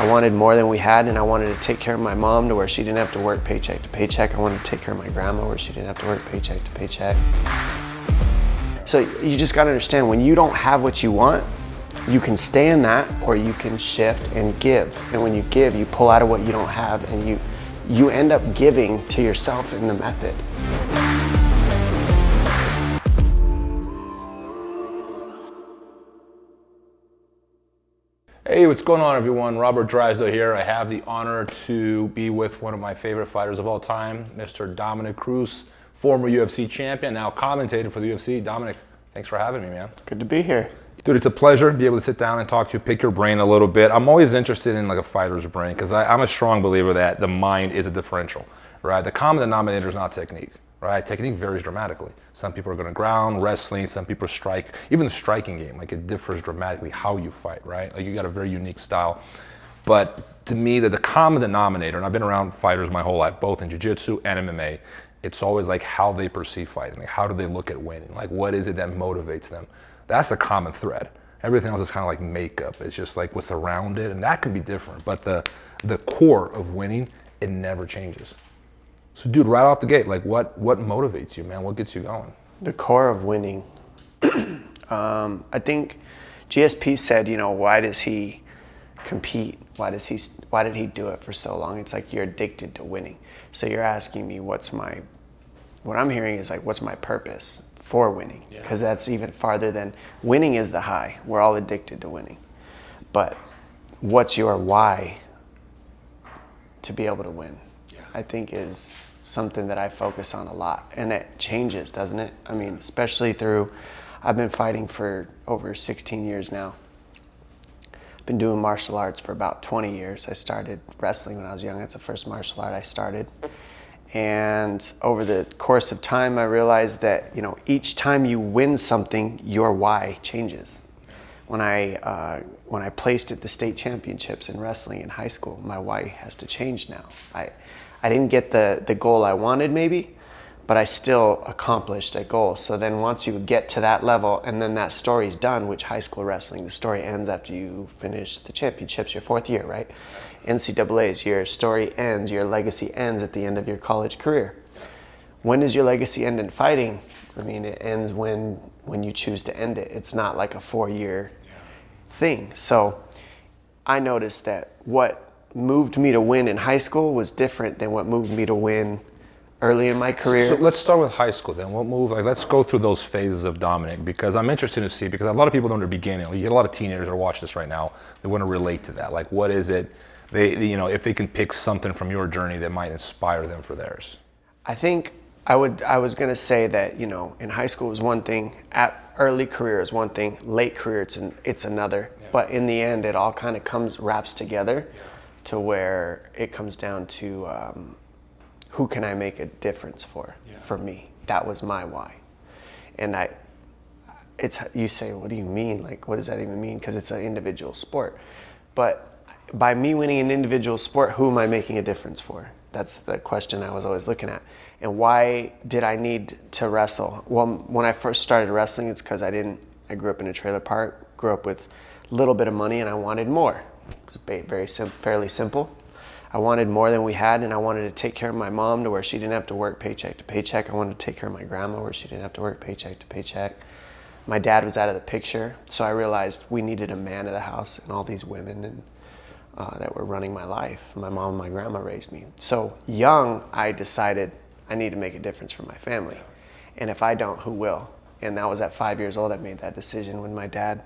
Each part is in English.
I wanted more than we had, and I wanted to take care of my mom to where she didn't have to work paycheck to paycheck. I wanted to take care of my grandma where she didn't have to work paycheck to paycheck. So you just gotta understand, when you don't have what you want, you can stay in that, or you can shift and give. And when you give, you pull out of what you don't have, and you end up giving to yourself in the method. Hey, what's going on, everyone? Robert Drysdale here. I have the honor to be with one of my favorite fighters of all time, Mr. Dominick Cruz, former UFC champion, now commentator for the UFC. Dominick, thanks for having me, man. Good to be here. Dude, it's a pleasure to be able to sit down and talk to you, pick your brain a little bit. I'm always interested in like a fighter's brain because I'm a strong believer that the mind is a differential, right? The common denominator is not technique, right? Technique varies dramatically. Some people are going to ground, wrestling, some people strike. Even the striking game, like it differs dramatically how you fight, right? Like you got a very unique style. But to me, the common denominator, and I've been around fighters my whole life, both in Jiu-Jitsu and MMA, it's always like how they perceive fighting. Like how do they look at winning? Like what is it that motivates them? That's the common thread. Everything else is kind of like makeup. It's just like what's around it, and that can be different. But the core of winning, it never changes. So dude, right off the gate, like what motivates you, man? What gets you going? The core of winning. I think GSP said, why does he compete? Why did he do it for so long? It's like you're addicted to winning. So you're asking me what I'm hearing is like, what's my purpose for winning? Because that's even farther than winning is the high. We're all addicted to winning. But what's your why to be able to win? I think is something that I focus on a lot, and it changes, doesn't it? I mean, especially I've been fighting for over 16 years now. I've been doing martial arts for about 20 years. I started wrestling when I was young. That's the first martial art I started. And over the course of time, I realized that, each time you win something, your why changes. When I placed at the state championships in wrestling in high school, my why has to change now. I didn't get the goal I wanted maybe, but I still accomplished a goal. So then once you get to that level and then that story's done, which high school wrestling, the story ends after you finish the championships, your fourth year, right? NCAA's, your story ends, your legacy ends at the end of your college career. When does your legacy end in fighting? I mean, it ends when you choose to end it. It's not like a 4-year thing. So I noticed that what moved me to win in high school was different than what moved me to win early in my career. So let's start with high school then. Let's go through those phases of Dominick, because I'm interested to see, because a lot of people don't at the beginning, you get a lot of teenagers that are watching this right now, they want to relate to that. Like what is it, if they can pick something from your journey that might inspire them for theirs? I think I was going to say that, in high school was one thing, at early career is one thing, late career it's another. Yeah. But in the end, it all kind of wraps together to where it comes down to who can I make a difference for me. That was my why. And you say, what do you mean? Like, what does that even mean? Because it's an individual sport. But by me winning an individual sport, who am I making a difference for? That's the question I was always looking at. And why did I need to wrestle? Well, when I first started wrestling, it's because I grew up in a trailer park, grew up with a little bit of money, and I wanted more. It was fairly simple. I wanted more than we had, and I wanted to take care of my mom to where she didn't have to work paycheck to paycheck. I wanted to take care of my grandma where she didn't have to work paycheck to paycheck. My dad was out of the picture, so I realized we needed a man of the house and all these women that were running my life. My mom and my grandma raised me. So young, I decided I need to make a difference for my family. And if I don't, who will? And that was at 5 years old. I made that decision when my dad,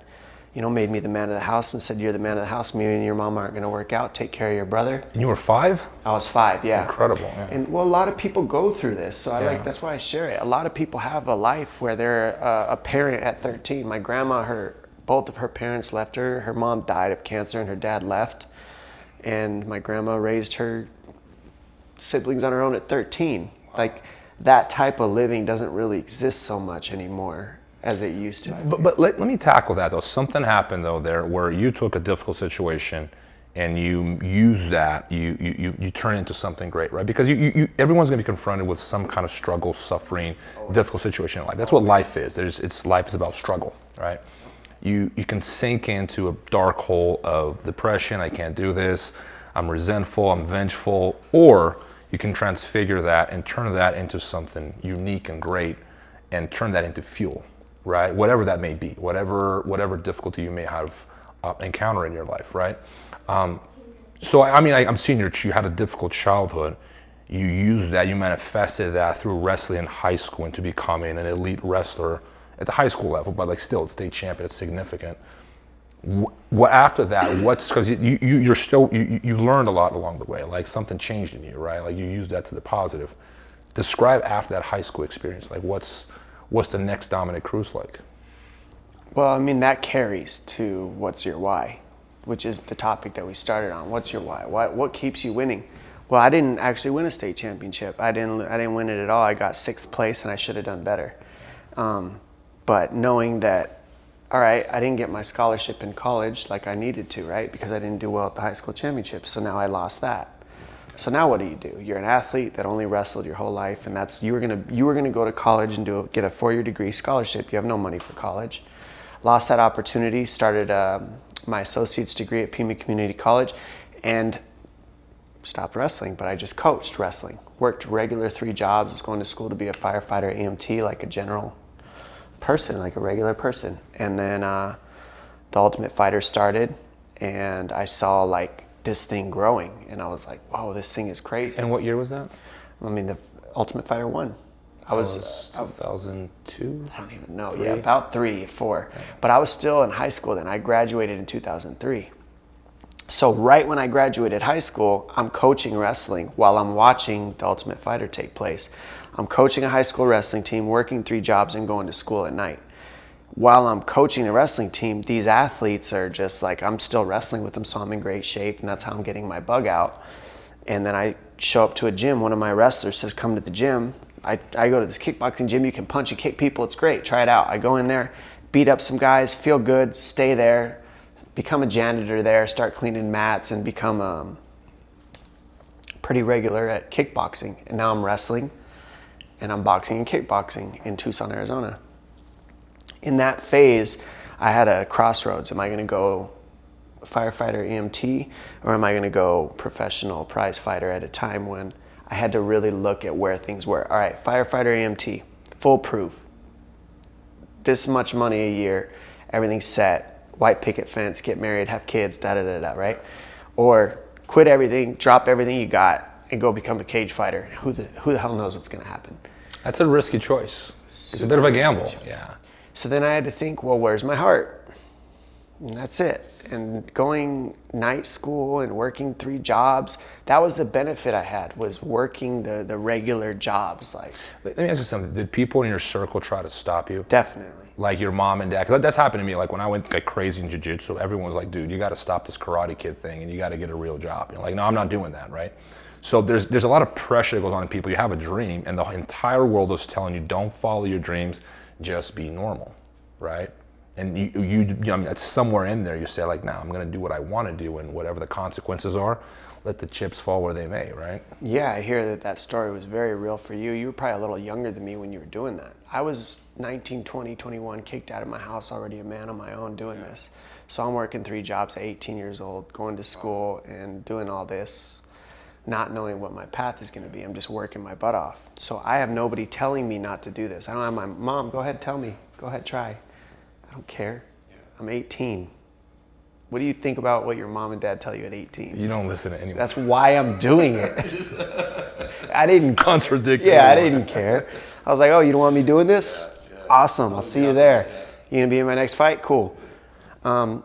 made me the man of the house and said, you're the man of the house. Me and your mom aren't going to work out. Take care of your brother. And you were 5? I was 5, yeah. That's incredible. Yeah. And a lot of people go through this. So that's why I share it. A lot of people have a life where they're a parent at 13. My grandma, both of her parents left her. Her mom died of cancer and her dad left. And my grandma raised her siblings on her own at 13. Wow. Like that type of living doesn't really exist so much anymore as it used to. But let me tackle that though. Something happened though there where you took a difficult situation and you use that, you turn it into something great, right? Because everyone's gonna be confronted with some kind of struggle, suffering, difficult situation in life. That's what life is. Life is about struggle, right? you can sink into a dark hole of depression. I can't do this. I'm resentful. I'm vengeful. Or you can transfigure that and turn that into something unique and great, and turn that into fuel, right? Whatever that may be, whatever difficulty you may have encounter in your life, right? So I mean, I'm seeing you had a difficult childhood. You used that, you manifested that through wrestling in high school into becoming an elite wrestler at the high school level, but like still, state champion, it's significant. What after that? What's because you learned a lot along the way, like something changed in you, right? Like you used that to the positive. Describe after that high school experience, like what's the next Dominick Cruz like? Well, I mean, that carries to what's your why, which is the topic that we started on. What's your why? What keeps you winning? Well, I didn't actually win a state championship. I didn't win it at all. I got 6th place, and I should have done better. But knowing that, all right, I didn't get my scholarship in college like I needed to, right? Because I didn't do well at the high school championship. So now I lost that. So now what do? You're an athlete that only wrestled your whole life, and that's you were gonna go to college and get a 4-year degree scholarship. You have no money for college. Lost that opportunity. Started my associate's degree at Pima Community College, and stopped wrestling. But I just coached wrestling. Worked regular 3 jobs. Was going to school to be a firefighter, EMT, like a general person, like a regular person. And then the Ultimate Fighter started, and I saw like this thing growing, and I was like, whoa, this thing is crazy. And what year was that? I mean, the Ultimate Fighter 1. I was 2002? I don't even know. 3? Yeah, about 3, 4. But I was still in high school then. I graduated in 2003. So right when I graduated high school, I'm coaching wrestling while I'm watching the Ultimate Fighter take place. I'm coaching a high school wrestling team, working 3 jobs, and going to school at night. While I'm coaching the wrestling team, these athletes are just like, I'm still wrestling with them, so I'm in great shape, and that's how I'm getting my bug out. And then I show up to a gym. One of my wrestlers says, come to the gym. I go to this kickboxing gym. You can punch and kick people. It's great. Try it out. I go in there, beat up some guys, feel good, stay there, become a janitor there, start cleaning mats, and become pretty regular at kickboxing. And now I'm wrestling, and I'm boxing and kickboxing in Tucson, Arizona. In that phase, I had a crossroads. Am I going to go firefighter EMT, or am I going to go professional prize fighter at a time when I had to really look at where things were? All right, firefighter EMT, foolproof. This much money a year, everything's set. White picket fence, get married, have kids, da-da-da-da, right? Or quit everything, drop everything you got, and go become a cage fighter. Who the hell knows what's going to happen? That's a risky choice. It's a bit of a gamble. Yeah. So then I had to think, well, where's my heart? And that's it. And going night school and working 3 jobs, that was the benefit I had, was working the regular jobs. Like, Let me ask you something. Did people in your circle try to stop you? definitely. Like your mom and dad? Because that's happened to me. Like when I went like crazy in jiu-jitsu, everyone was like, dude, you got to stop this Karate Kid thing and you got to get a real job. You're like, no, I'm not doing that, right? So there's a lot of pressure that goes on in people. You have a dream, and the entire world is telling you, don't follow your dreams, just be normal, right? And you know, I mean, that's somewhere in there. You say like, nah, I'm gonna do what I want to do, and whatever the consequences are, let the chips fall where they may, right? Yeah, I hear that story was very real for you. You were probably a little younger than me when you were doing that. I was 19, 20, 21, kicked out of my house, already a man on my own doing this. So I'm working 3 jobs at 18 years old, going to school and doing all this, not knowing what my path is going to be. I'm just working my butt off. So I have nobody telling me not to do this. I don't have my mom, go ahead, tell me, go ahead, try. I don't care. I'm 18. What do you think about what your mom and dad tell you at 18? You don't listen to anyone. That's why I'm doing it. I didn't contradict. Yeah, I didn't care. I was like, oh, you don't want me doing this? Awesome, I'll see you there. You gonna be in my next fight? Cool.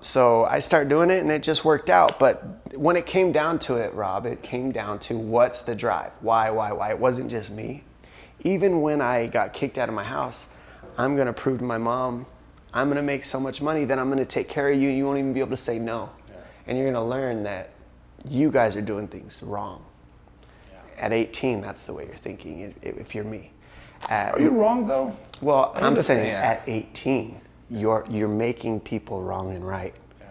So I start doing it, and it just worked out. But when it came down to it, Rob, it came down to what's the drive? Why? It wasn't just me. Even when I got kicked out of my house, I'm gonna prove to my mom, I'm gonna make so much money that I'm gonna take care of you, and you won't even be able to say no. Yeah. And you're gonna learn that you guys are doing things wrong. Yeah. At 18, that's the way you're thinking, if you're me. Are you wrong though? Well, I'm saying at 18, you're making people wrong and right. Yeah.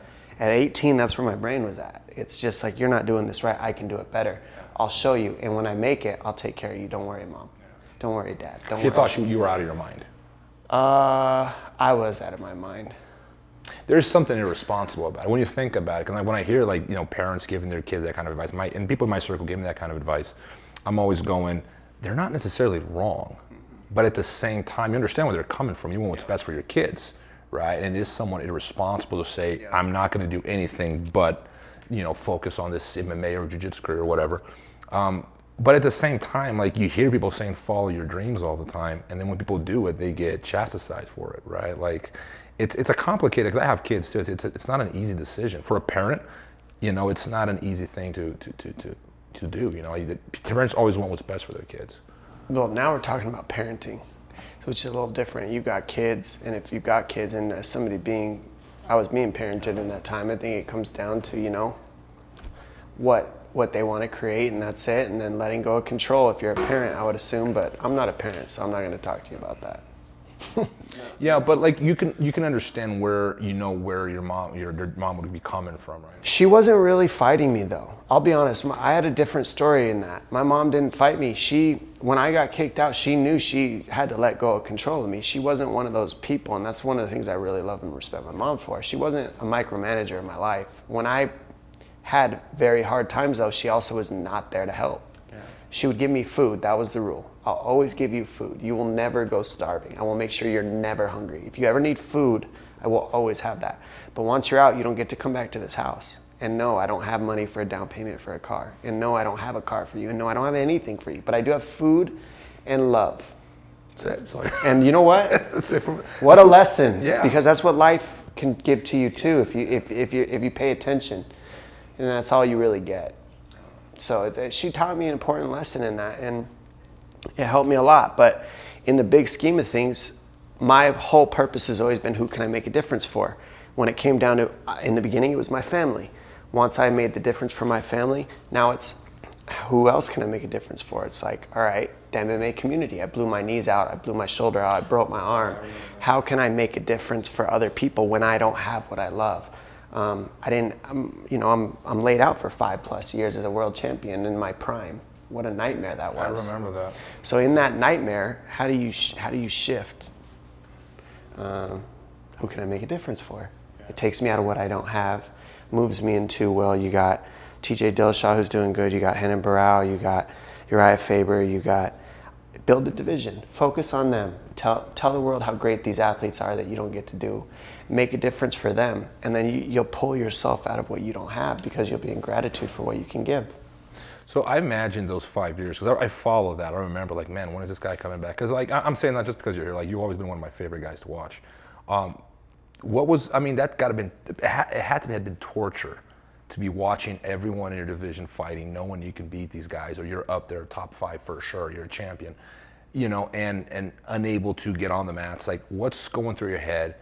At 18, that's where my brain was at. It's just like, you're not doing this right, I can do it better. Yeah. I'll show you, and when I make it, I'll take care of you. Don't worry, Mom. Yeah. Don't worry, Dad. Don't worry. She thought you were out of your mind. I was out of my mind. there's something irresponsible about it when you think about it. Because when I hear like, you know, parents giving their kids that kind of advice, and people in my circle giving that kind of advice, I'm always going, they're not necessarily wrong, but at the same time, you understand where they're coming from. You want what's best for your kids, right? And it is somewhat irresponsible to say, I'm not going to do anything but, you know, focus on this MMA or jiu-jitsu career or whatever. But at the same time, like, you hear people saying follow your dreams all the time, and then when people do it, they get chastised for it, right? Like, it's a complicated, because I have kids too. It's not an easy decision for a parent. You know, it's not an easy thing to do. You know, parents always want what's best for their kids. Well, now we're talking about parenting, which is a little different. You've got kids, and if you've got kids, and as somebody I was being parented in that time, I think it comes down to, you know, what they want to create, and that's it, and then letting go of control if you're a parent, I would assume, but I'm not a parent, so I'm not going to talk to you about that. Yeah, but like you can understand where, you know, where your mom would be coming from, right? She wasn't really fighting me, though. I'll be honest. I had a different story in that. My mom didn't fight me. When I got kicked out, she knew she had to let go of control of me. She wasn't one of those people, and that's one of the things I really love and respect my mom for. She wasn't a micromanager in my life. When I had very hard times, though, she also was not there to help. Yeah. She would give me food. That was the rule. I'll always give you food. You will never go starving. I will make sure you're never hungry. If you ever need food, I will always have that. But once you're out, you don't get to come back to this house. And no, I don't have money for a down payment for a car. And no, I don't have a car for you. And no, I don't have anything for you. But I do have food and love. That's it. And you know what? What a lesson. Yeah. Because that's what life can give to you too if you pay attention. And that's all you really get. So she taught me an important lesson in that, and it helped me a lot. But in the big scheme of things, my whole purpose has always been, who can I make a difference for? When it came down to, in the beginning, it was my family. Once I made the difference for my family, now it's, who else can I make a difference for? It's like, all right, the MMA community. I blew my knees out. I blew my shoulder out. I broke my arm. How can I make a difference for other people when I don't have what I love? I'm laid out for 5+ years as a world champion in my prime. What a nightmare that was. I remember that. So in that nightmare, how do you shift? Who can I make a difference for? Yeah. It takes me out of what I don't have, moves me into, well, you got TJ Dillashaw who's doing good, you got Renan Barao, you got Uriah Faber, you got, build the division, focus on them, tell the world how great these athletes are that you don't get to do. Make a difference for them, and then you'll pull yourself out of what you don't have because you'll be in gratitude for what you can give. So I imagine those 5 years, because I follow that. I remember, like, man, when is this guy coming back? Because, like, I'm saying that just because you're here. Like, you've always been one of my favorite guys to watch. That got to been, it had to have been torture to be watching everyone in your division fighting, knowing you can beat these guys, or you're up there top 5 for sure, you're a champion, you know, and unable to get on the mats. Like, what's going through your head?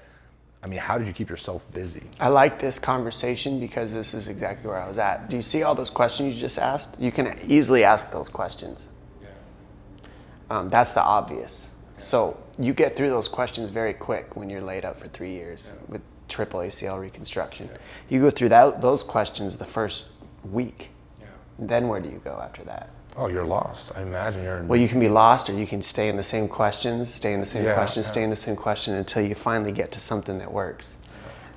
I mean, how did you keep yourself busy? I like this conversation because this is exactly where I was at. Do you see all those questions you just asked? You can easily ask those questions. Yeah. That's the obvious. So you get through those questions very quick when you're laid up for 3 years with triple ACL reconstruction. Yeah. You go through those questions the first week. Yeah. Then where do you go after that? Oh, you're lost. I imagine you're. Well, you can be lost, or you can stay in the same questions, stay in the same question until you finally get to something that works.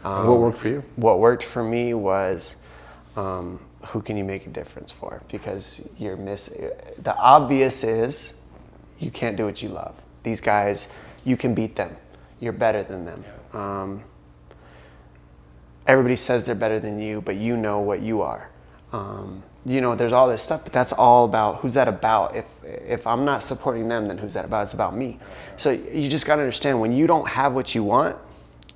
What worked for you? What worked for me was, who can you make a difference for? Because the obvious is, you can't do what you love. These guys, you can beat them. You're better than them. Yeah. Everybody says they're better than you, but you know what you are. You know, there's all this stuff, but that's all about, who's that about? If I'm not supporting them, then who's that about? It's about me. So you just got to understand, when you don't have what you want,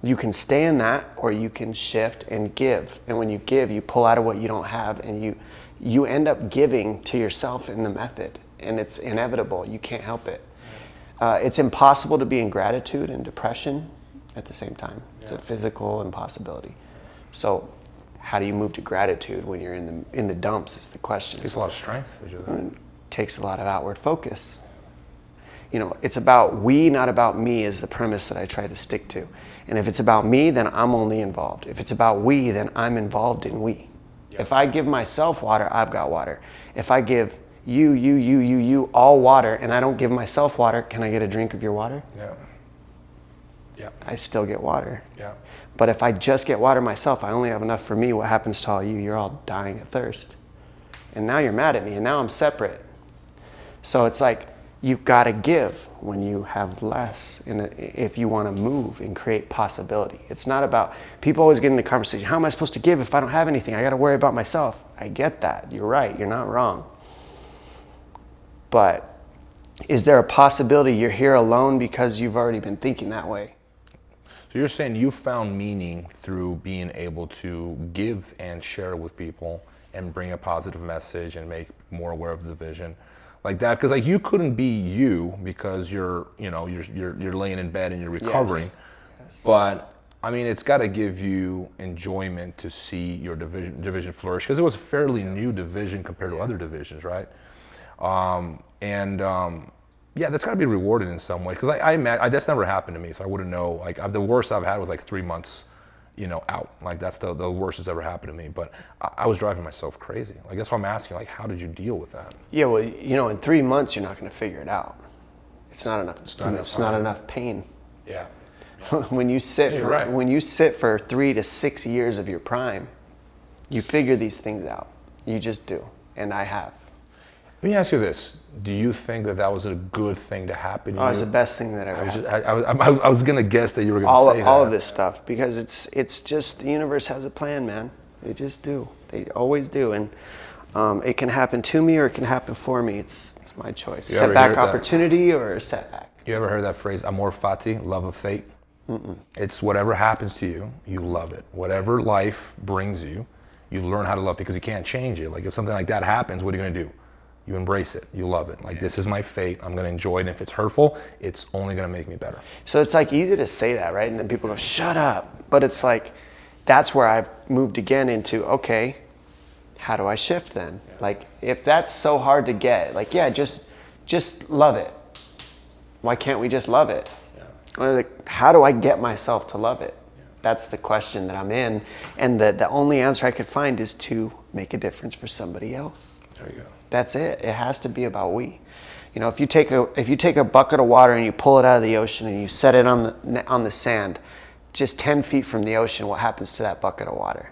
you can stay in that, or you can shift and give. And when you give, you pull out of what you don't have, and you end up giving to yourself in the method, and it's inevitable. You can't help it. It's impossible to be in gratitude and depression at the same time. It's a physical impossibility. So how do you move to gratitude when you're in the dumps is the question. It takes a lot of strength to do that. It takes a lot of outward focus. You know, it's about we, not about me, is the premise that I try to stick to. And if it's about me, then I'm only involved. If it's about we, then I'm involved in we. Yep. If I give myself water, I've got water. If I give you all water, and I don't give myself water, can I get a drink of your water? Yeah. Yeah. I still get water. Yeah. But if I just get water myself, I only have enough for me. What happens to all you? You're all dying of thirst. And now you're mad at me, and now I'm separate. So it's like, you've got to give when you have less, if you want to move and create possibility. It's not about, people always get in the conversation, how am I supposed to give if I don't have anything? I got to worry about myself. I get that. You're right. You're not wrong. But is there a possibility you're here alone because you've already been thinking that way? So you're saying you found meaning through being able to give and share with people and bring a positive message and make more aware of the vision like that, because like you couldn't be you because you're laying in bed and you're recovering. Yes. But I mean, it's got to give you enjoyment to see your division flourish, because it was a fairly new division compared to other divisions, right? Yeah, that's got to be rewarded in some way, because that's never happened to me, so I wouldn't know. Like the worst I've had was like 3 months, out. Like that's the worst that's ever happened to me. But I was driving myself crazy. Like that's why I'm asking, like, how did you deal with that? Yeah, well, in 3 months you're not going to figure it out. It's not enough. It's not enough pain. Yeah. When you sit for 3 to 6 years of your prime, you figure these things out. You just do, and I have. Let me ask you this: do you think that was a good thing to happen to you? Oh, it's the best thing that ever happened. I was gonna guess that you were gonna say that. All of this stuff, because it's just, the universe has a plan, man. They just do. They always do, and it can happen to me or it can happen for me. It's my choice. Setback opportunity or a setback. You ever heard that phrase, amor fati, love of fate? Mm-mm. It's whatever happens to you, you love it. Whatever life brings you, you learn how to love it, because you can't change it. Like if something like that happens, what are you gonna do? You embrace it. You love it. Like, this is my fate. I'm going to enjoy it. And if it's hurtful, it's only going to make me better. So it's like easy to say that, right? And then people go, shut up. But it's like, that's where I've moved again into, okay, how do I shift then? Yeah. Like, if that's so hard to get, like, yeah, just love it. Why can't we just love it? Yeah. Like, how do I get myself to love it? Yeah. That's the question that I'm in. And the only answer I could find is to make a difference for somebody else. There you go. That's it. It has to be about we. If you take a bucket of water and you pull it out of the ocean and you set it on the sand, just 10 feet from the ocean, what happens to that bucket of water?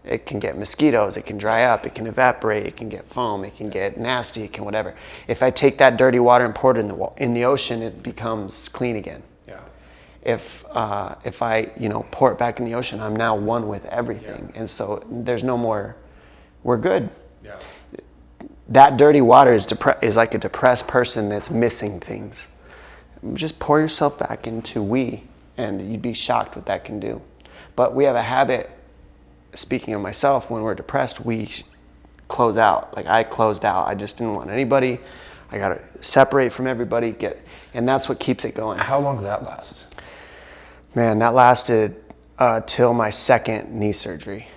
It can get mosquitoes, it can dry up, it can evaporate, it can get foam, it can get nasty, it can whatever. If I take that dirty water and pour it in the ocean, it becomes clean again. Yeah. If I pour it back in the ocean, I'm now one with everything, and so there's no more. We're good. Yeah. That dirty water is like a depressed person that's missing things. Just pour yourself back into we, and you'd be shocked what that can do. But we have a habit, speaking of myself, when we're depressed, we close out. Like I closed out. I just didn't want anybody. I got to separate from everybody, and that's what keeps it going. How long did that last? Man, that lasted till my second knee surgery.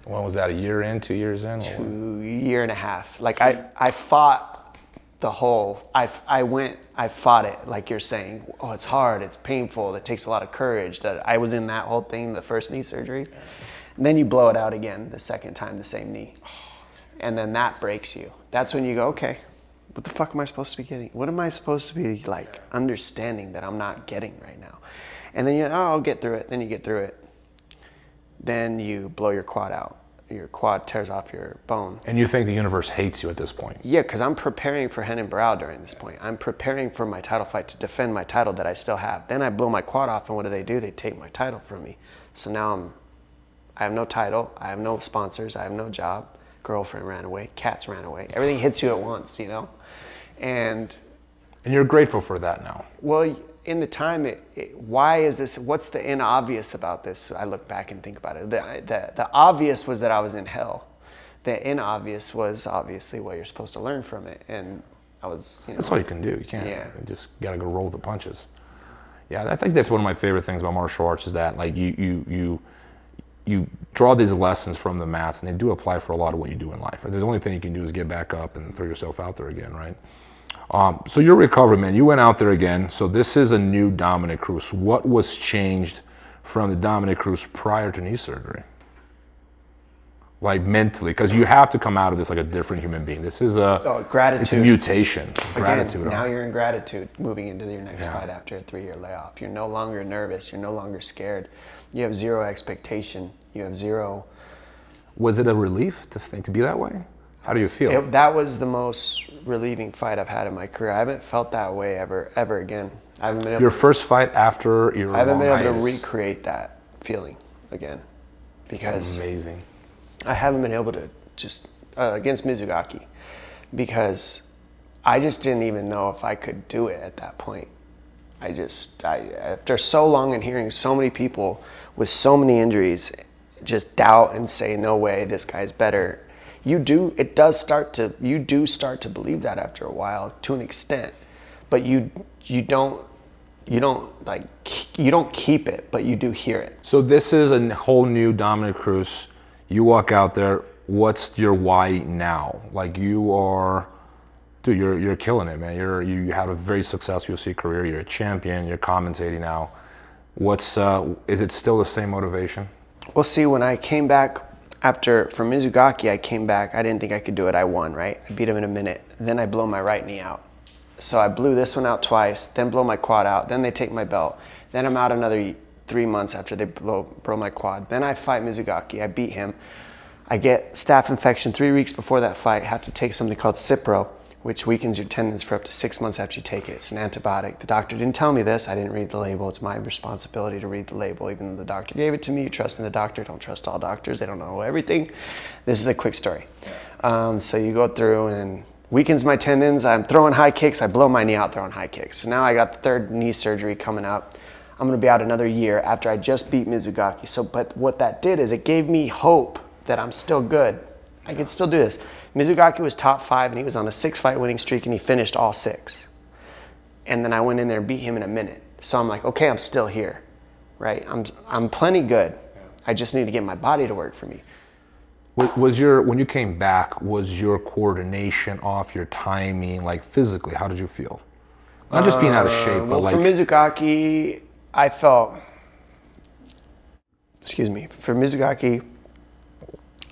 When was that, a year in, 2 years in? 2 year and a half. Like I fought the whole, I fought it, like you're saying. Oh, it's hard, it's painful, it takes a lot of courage. That I was in that whole thing, the first knee surgery. And then you blow it out again the second time, the same knee. And then that breaks you. That's when you go, okay, what the fuck am I supposed to be getting? What am I supposed to be understanding that I'm not getting right now? And then I'll get through it. Then you get through it. Then you blow your quad out. Your quad tears off your bone. And you think the universe hates you at this point? Yeah, because I'm preparing for Hen and Brow during this point. I'm preparing for my title fight to defend my title that I still have. Then I blow my quad off, and what do? They take my title from me. So now I have no title, I have no sponsors, I have no job. Girlfriend ran away, cats ran away. Everything hits you at once, And you're grateful for that now? Well, in the time, why is this? What's the inobvious about this? I look back and think about it. The obvious was that I was in hell. The inobvious was obviously what you're supposed to learn from it. And I was, That's all you can do. You can't. Yeah. You just got to go roll the punches. Yeah, I think that's one of my favorite things about martial arts is that like you draw these lessons from the mats, and they do apply for a lot of what you do in life. The only thing you can do is get back up and throw yourself out there again, right? So you're recovered, man. You went out there again. So this is a new Dominick Cruz. What was changed from the Dominick Cruz prior to knee surgery? like mentally? Because you have to come out of this like a different human being. This is gratitude. It's a mutation. Again, Gratitude. now you're in gratitude moving into your next fight after a 3-year layoff. You're no longer nervous. You're no longer scared. You have zero expectation. You have zero. Was it a relief to be that way? How do you feel? That was the most relieving fight I've had in my career. I haven't felt that way ever again. I haven't been able Your first fight after your I haven't been able hiatus. to recreate that feeling again, because That's amazing. I haven't been able to just against Mizugaki, because I just didn't even know if I could do it at that point. After so long and hearing so many people with so many injuries just doubt and say, no way, this guy's better. You do start to believe that after a while to an extent, but you don't keep it, but you do hear it. So this is a whole new Dominick Cruz. You walk out there. What's your why now? Like you are, dude. You're killing it, man. You had a very successful UFC career. You're a champion. You're commentating now. Is it still the same motivation? We'll see. When I came back from Mizugaki, I came back. I didn't think I could do it. I won, right? I beat him in a minute. Then I blow my right knee out. So I blew this one out twice, then blow my quad out. Then they take my belt. Then I'm out another 3 months after they blow my quad. Then I fight Mizugaki. I beat him. I get staph infection 3 weeks before that fight. Have to take something called Cipro, which weakens your tendons for up to 6 months after you take it. It's an antibiotic. The doctor didn't tell me this. I didn't read the label. It's my responsibility to read the label. Even though the doctor gave it to me, you trust in the doctor. Don't trust all doctors. They don't know everything. This is a quick story. So you go through and weakens my tendons. I'm throwing high kicks. I blow my knee out throwing high kicks. So now I got the third knee surgery coming up. I'm going to be out another year after I just beat Mizugaki. But what that did is it gave me hope that I'm still good. I can still do this. Mizugaki was top 5 and he was on a 6-fight winning streak and he finished all 6. And then I went in there and beat him in a minute. So I'm like, okay, I'm still here, right? I'm plenty good. I just need to get my body to work for me. When you came back, was your coordination off, your timing, like physically, how did you feel? Not just being out of shape, but like... For Mizugaki, I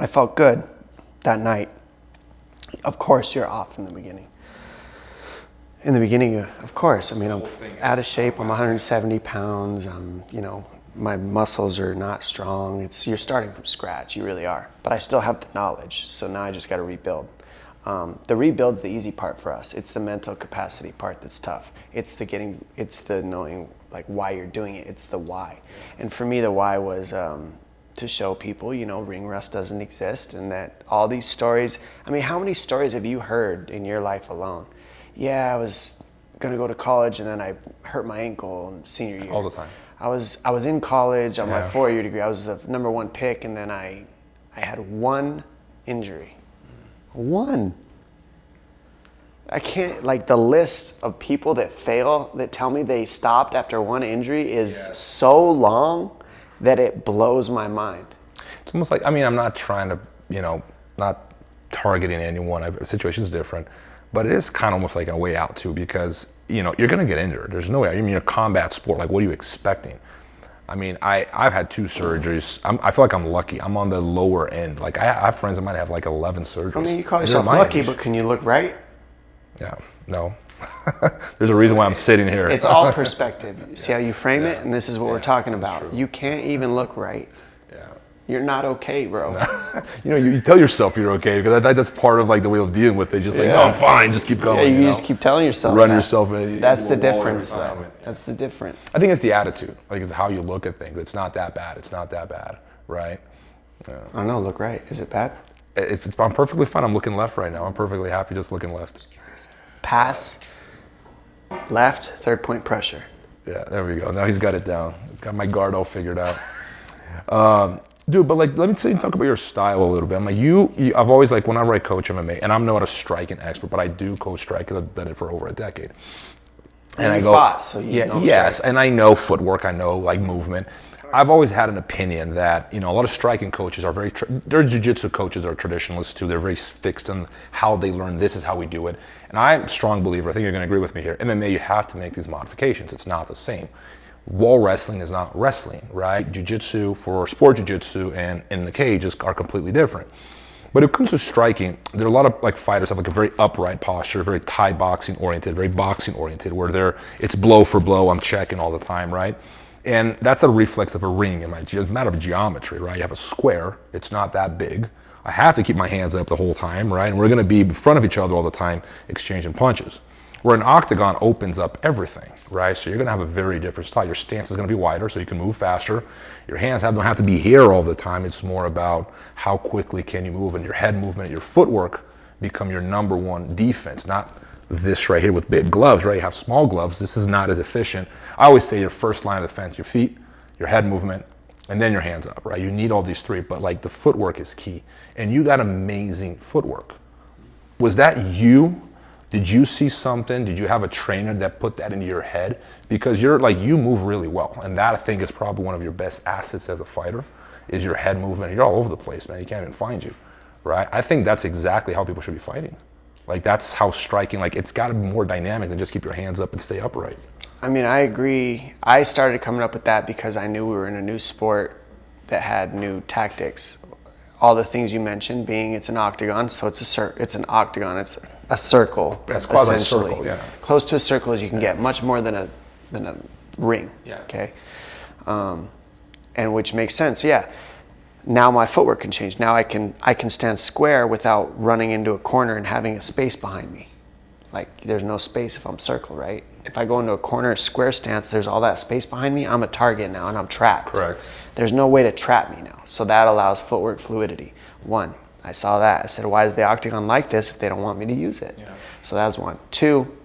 felt good that night. Of course, you're off in the beginning. Of course. I mean, I'm out of shape. I'm 170 pounds. My muscles are not strong. You're starting from scratch. You really are. But I still have the knowledge. So now I just got to rebuild. The rebuild's the easy part for us. It's the mental capacity part that's tough. It's the knowing like why you're doing it. It's the why. And for me, the why was to show people, ring rust doesn't exist, and that all these stories. I mean, how many stories have you heard in your life alone? Yeah, I was gonna go to college and then I hurt my ankle in senior year. All the time. I was in college on my 4-year degree. I was the #1 pick, and then I had one injury. One. I can't, like, the list of people that fail, that tell me they stopped after one injury is so long that it blows my mind. It's almost like, I mean, I'm not trying to, not targeting anyone. The situation's different, but it is kind of almost like a way out too, because, you're going to get injured. There's no way. I mean, you're a combat sport. Like, what are you expecting? I mean, I've had 2 surgeries. I feel like I'm lucky. I'm on the lower end. Like, I have friends that might have like 11 surgeries. I mean, you call yourself lucky, but can you look right? Yeah, no. There's a reason why I'm sitting here. It's all perspective. See how you frame it? And this is what we're talking about. You can't even look right. Yeah. You're not okay, bro. You tell yourself you're okay, because that's part of like the way of dealing with it. Just like, no, I'm fine, just keep going. Yeah, you just keep telling yourself Run that. yourself in. That's the difference, though. That's the difference. I think it's the attitude. Like, it's how you look at things. It's not that bad. It's not that bad, right? I don't know, look right. Is it bad? I'm perfectly fine. I'm looking left right now. I'm perfectly happy just looking left. Pass, left, 3rd point pressure. Yeah, there we go. Now he's got it down. He's got my guard all figured out. Dude, but like, let me talk about your style a little bit. I'm like, I've always, like, whenever I coach MMA, and I'm not a striking expert, but I do coach strike because I've done it for over a decade. And I fought, so you know yes, strike. and I know footwork, I know like movement. I've always had an opinion that, a lot of striking coaches are their jiu-jitsu coaches are traditionalists too. They're very fixed on how they learn, this is how we do it. And I'm a strong believer, I think you're going to agree with me here, MMA, you have to make these modifications. It's not the same. wall wrestling is not wrestling, right? Jiu-jitsu for sport jiu-jitsu and in the cage are completely different. But when it comes to striking, there are a lot of like fighters have like a very upright posture, very Thai boxing oriented, very boxing oriented, where it's blow for blow, I'm checking all the time, right? And that's a reflex of a ring. It's a matter of geometry, right? You have a square, it's not that big. I have to keep my hands up the whole time, right? And we're gonna be in front of each other all the time, exchanging punches. Where an octagon opens up everything, right? So you're gonna have a very different style. Your stance is gonna be wider so you can move faster. Your hands don't have to be here all the time. It's more about how quickly can you move, and your head movement, your footwork become your number one defense, not this right here with big gloves, right? You have small gloves, this is not as efficient. I always say your first line of defense, your feet, your head movement, and then your hands up, right? You need all these three, but like the footwork is key. And you got amazing footwork. Was that you? Did you see something? Did you have a trainer that put that into your head? Because you move really well. And that I think is probably one of your best assets as a fighter is your head movement. You're all over the place, man. You can't even find you, right? I think that's exactly how people should be fighting. Like that's how striking, like it's gotta be more dynamic than just keep your hands up and stay upright. I mean, I agree. I started coming up with that because I knew we were in a new sport that had new tactics. All the things you mentioned being it's an octagon, so it's an octagon, it's a circle, That's essentially. circle, yeah. Close to a circle as you can get, much more than a ring, Yeah. okay? And which makes sense, yeah. Now my footwork can change. Now I can stand square without running into a corner and having a space behind me. Like there's no space if I'm circle, right? If I go into a corner square stance, there's all that space behind me, I'm a target now and I'm trapped. Correct. There's no way to trap me now. So that allows footwork fluidity. One, I saw that. I said, why is the octagon like this if they don't want me to use it? Yeah. So that was one. Two,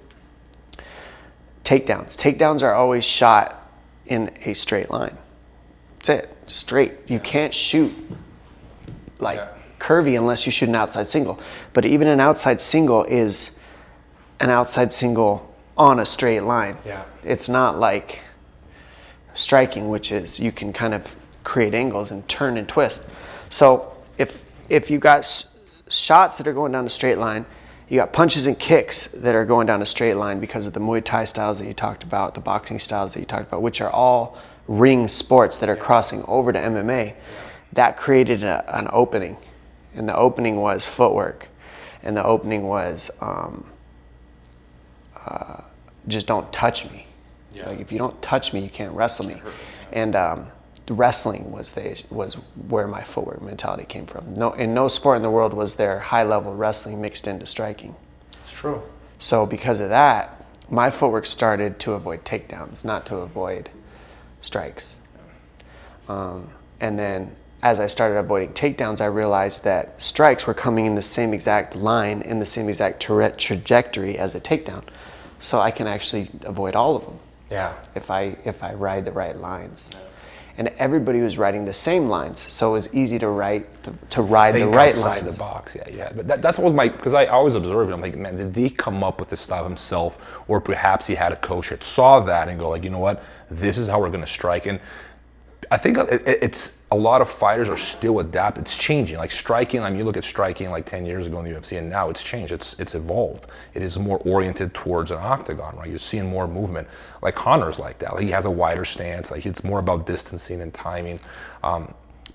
takedowns. Takedowns are always shot in a straight line. That's it, straight. You can't shoot curvy unless you shoot an outside single. But even an outside single is an outside single on a straight line. Yeah. It's not like striking, which is you can kind of create angles and turn and twist. So if you got shots that are going down a straight line, you got punches and kicks that are going down a straight line because of the Muay Thai styles that you talked about, the boxing styles that you talked about, which are all ring sports that are crossing over to MMA. That created an opening, and the opening was footwork, and the opening was just don't touch me. Yeah. Like if you don't touch me, you can't wrestle me. And wrestling was where my footwork mentality came from. In no sport in the world was there high level wrestling mixed into striking. It's true. So because of that, my footwork started to avoid takedowns, not to avoid strikes. And then as I started avoiding takedowns, I realized that strikes were coming in the same exact line, in the same exact trajectory as a takedown. So I can actually avoid all of them. Yeah. If I ride the right lines. Yeah. And everybody was riding the same lines, so it was easy to ride the right lines. The box, yeah. But that's what because I always observed it. I'm like, man, did he come up with this style himself, or perhaps he had a coach that saw that and go like, you know what, this is how we're going to strike. And I think it's a lot of fighters are still adapted. It's changing. Like striking, I mean, you look at striking like 10 years ago in the UFC, and now it's changed. It's evolved. It is more oriented towards an octagon, right? You're seeing more movement. Like Connor's like that. Like he has a wider stance. Like it's more about distancing and timing.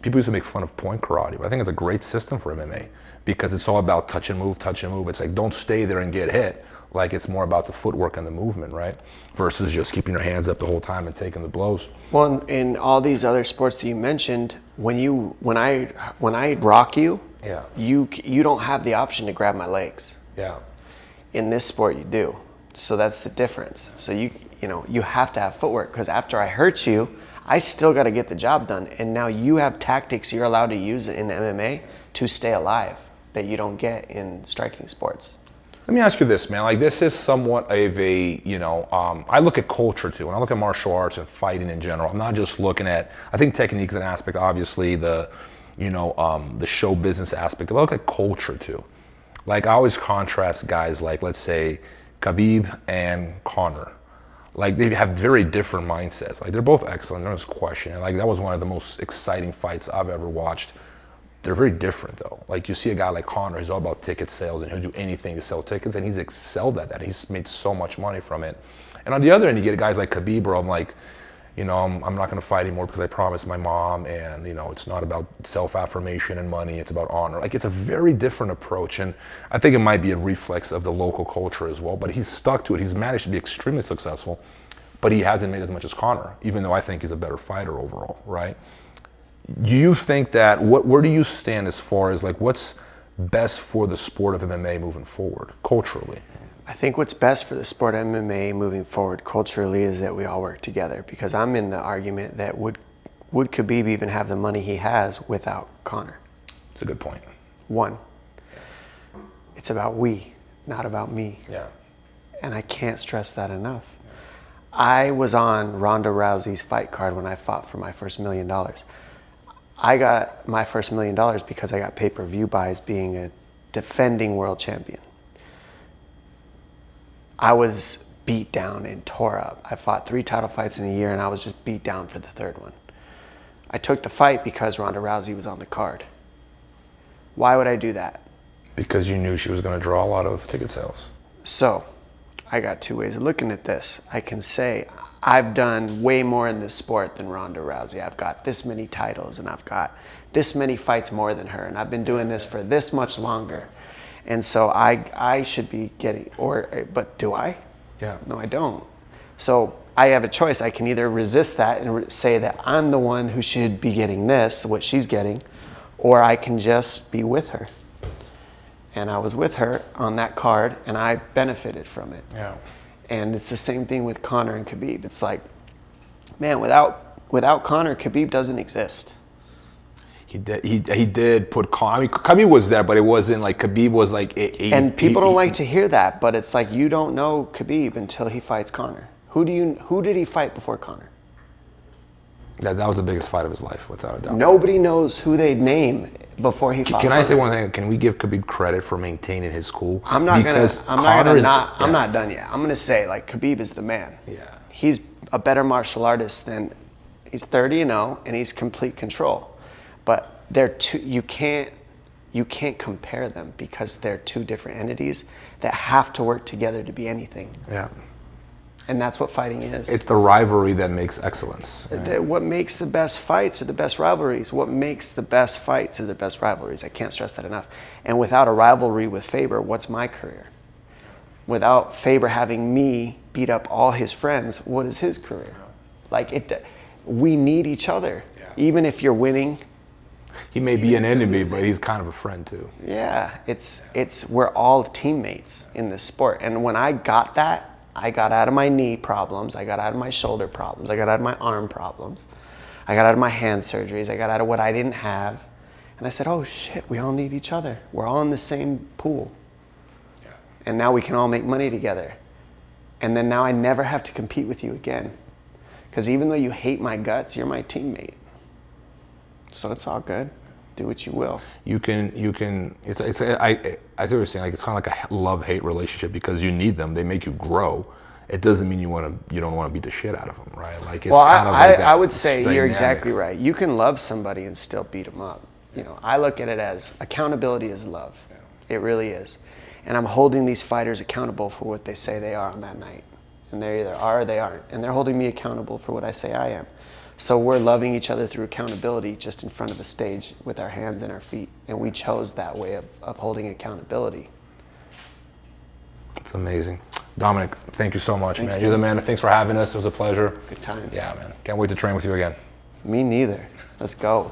People used to make fun of point karate, but I think it's a great system for MMA because it's all about touch and move, touch and move. It's like don't stay there and get hit. Like it's more about the footwork and the movement, right? Versus just keeping your hands up the whole time and taking the blows. Well, in all these other sports that you mentioned, when I rock you, yeah, you don't have the option to grab my legs. Yeah. In this sport, you do. So that's the difference. So you have to have footwork because after I hurt you, I still got to get the job done. And now you have tactics you're allowed to use in MMA to stay alive that you don't get in striking sports. Let me ask you this, man. Like this is somewhat of a, I look at culture too. When I look at martial arts and fighting in general, I'm not just looking at, I think technique is an aspect, obviously the show business aspect. I look at culture too. Like I always contrast guys like, let's say, Khabib and Conor. Like they have very different mindsets. Like they're both excellent, there's no question. And like that was one of the most exciting fights I've ever watched. They're very different though. Like you see a guy like Conor, he's all about ticket sales and he'll do anything to sell tickets, and he's excelled at that. He's made so much money from it. And on the other end, you get guys like Khabib, bro. I'm like, you know, I'm not going to fight anymore because I promised my mom, and you know, it's not about self-affirmation and money, it's about honor. Like, it's a very different approach, and I think it might be a reflex of the local culture as well, but he's stuck to it. He's managed to be extremely successful, but he hasn't made as much as Conor, even though I think he's a better fighter overall, right? Do you think that, where do you stand as far as like what's best for the sport of MMA moving forward, culturally? I think what's best for the sport of MMA moving forward culturally is that we all work together, because I'm in the argument that would Khabib even have the money he has without Conor? It's a good point. One, it's about we, not about me. Yeah. And I can't stress that enough. I was on Ronda Rousey's fight card when I fought for my first $1 million. I got my first $1 million because I got pay-per-view buys being a defending world champion. I was beat down and tore up. I fought 3 title fights in a year, and I was just beat down for the 3rd one. I took the fight because Ronda Rousey was on the card. Why would I do that? Because you knew she was going to draw a lot of ticket sales. So I got 2 ways of looking at this. I can say I've done way more in this sport than Ronda Rousey. I've got this many titles, and I've got this many fights more than her, and I've been doing this for this much longer. And so I should be getting, but do I? Yeah. No, I don't. So I have a choice. I can either resist that and say that I'm the one who should be getting this, what she's getting, or I can just be with her. And I was with her on that card, and I benefited from it. Yeah. And it's the same thing with Conor and Khabib. It's like, man, without Conor, Khabib doesn't exist. He did put Conor. I mean, Khabib was there, but it wasn't like Khabib was like. And people don't like to hear that, but it's like you don't know Khabib until he fights Conor. Who did he fight before Conor? That was the biggest fight of his life, without a doubt. Nobody knows who they'd name before he fought. Can Conor. I say one thing? Can we give Khabib credit for maintaining his cool? I'm not done yet. I'm gonna say like Khabib is the man. Yeah. He's a better martial artist than he's 30-0 and he's complete control. But you can't compare them because they're 2 different entities that have to work together to be anything. Yeah. And that's what fighting is. It's the rivalry that makes excellence. Right? What makes the best fights are the best rivalries. What makes the best fights are the best rivalries. I can't stress that enough. And without a rivalry with Faber, what's my career? Without Faber having me beat up all his friends, what is his career? We need each other. Yeah. Even if you're winning. He may be an enemy, but he's kind of a friend too. Yeah, we're all teammates in this sport. And when I got that, I got out of my knee problems, I got out of my shoulder problems, I got out of my arm problems, I got out of my hand surgeries, I got out of what I didn't have. And I said, oh shit, we all need each other. We're all in the same pool. Yeah. And now we can all make money together. And then now I never have to compete with you again. Because even though you hate my guts, you're my teammate. So it's all good. Do what you will. I see what you're saying. Like, it's kind of like a love-hate relationship because you need them. They make you grow. It doesn't mean you don't want to beat the shit out of them, right? Like, it's kind of like that. I would say dynamic. You're exactly right. You can love somebody and still beat them up. You know, I look at it as accountability is love. Yeah. It really is. And I'm holding these fighters accountable for what they say they are on that night. And they either are or they aren't. And they're holding me accountable for what I say I am. So we're loving each other through accountability just in front of a stage with our hands and our feet. And we chose that way of holding accountability. It's amazing. Dominick, thank you so much, Thanks, man. You're the man. Thanks for having us. It was a pleasure. Good times. Yeah, man. Can't wait to train with you again. Me neither. Let's go.